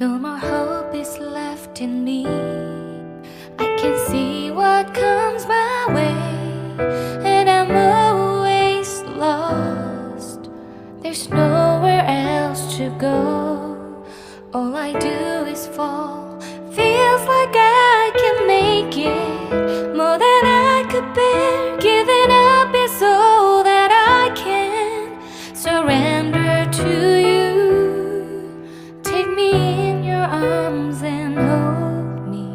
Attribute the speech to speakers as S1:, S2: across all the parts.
S1: No more hope is left in me. I can see what comes my way, and I'm always lost. There's nowhere else to go. All I do is fall. Feels like I can make it more than I could bear. Giving up is all that I can surrender to you. Take me in your arms and hold me.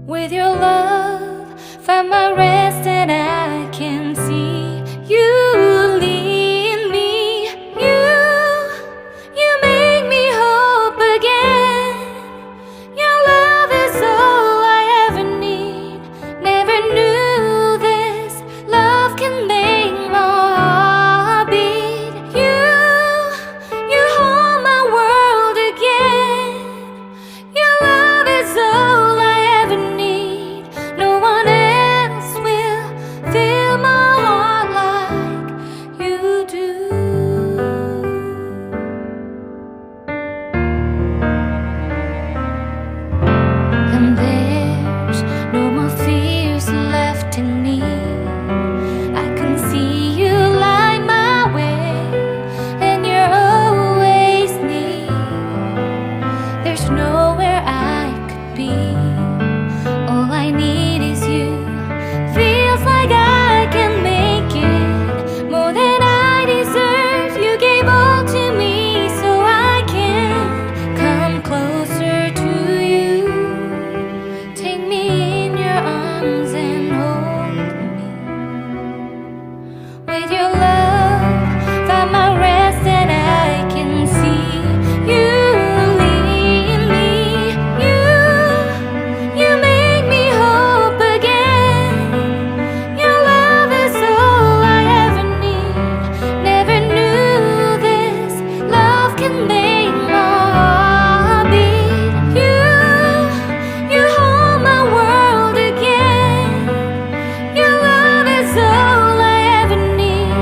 S1: With your love, find my rest, and I can see you lead me. You make me hope again. Your love is all I ever need. Never knew this love can make my heart beat. You hold my world again. Your love is all I ever need. No one else will fill my heart like you do. And there's no more fears left in me. I can see you light my way, and you're always near. There's nowhere I could be. All I need is you. Feels like I can make it more than I deserve. You gave all to me so I can come closer to you. Take me in your arms and hold me. With your love, find my rest, and I can see you lead me. You make me hope again. Your love is all I ever need. Never knew this love can make my heart beat. You hold my world again. Your love is all I ever need.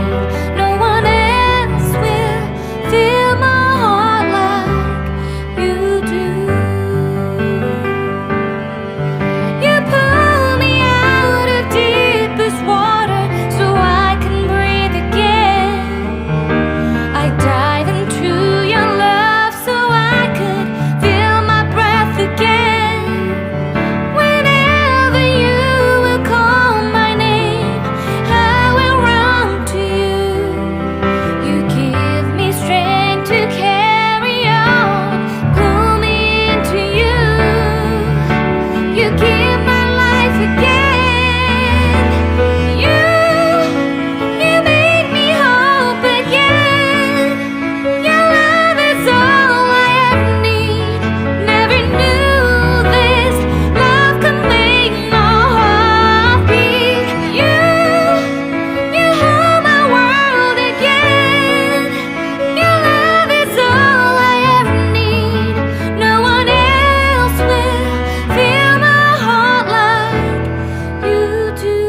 S1: No one else will fill my heart like you do. You pull me out of deepest water so I can breathe again. I dive into your love so I could feel my breath again. Whenever you will call my name, I will run to you. You give me strength to carry on. Pull me into you. You give my life again. You make me hope again. Your love is all I ever need. Never knew this love could make my heart beat. You hold my world again. Your love is all I ever need. No one else will fill my heart like you do.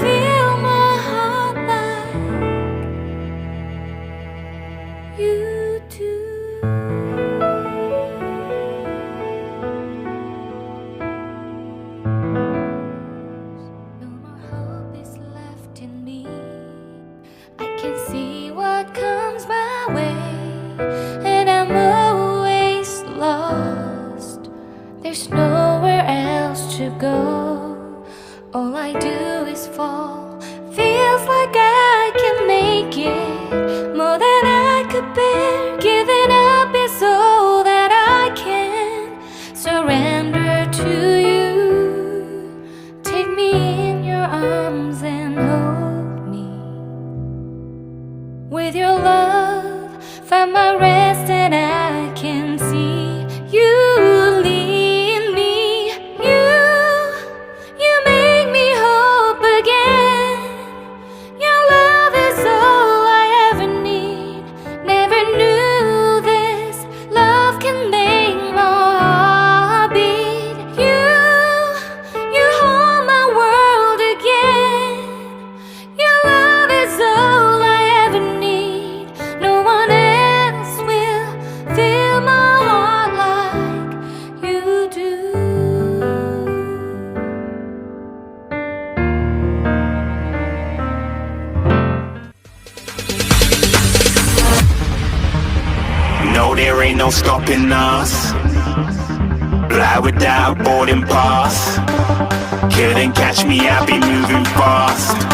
S1: Fill my heart like you do. No more hope is left in me. I can see what comes my way, and I'm always lost. There's nowhere else to go. All I do is fall. Feels like I can make it more than I could bear. Giving up is all that I can surrender to you. Take me in your arms and hold me. With your love, find my rest, and I can see you lead me. You make me hope again. Your love is all I ever need. Never knew this love can make my heart beat. You hold my world again.
S2: there ain't no stopping us. Fly without a boarding pass. Couldn't catch me, I'll be moving fast.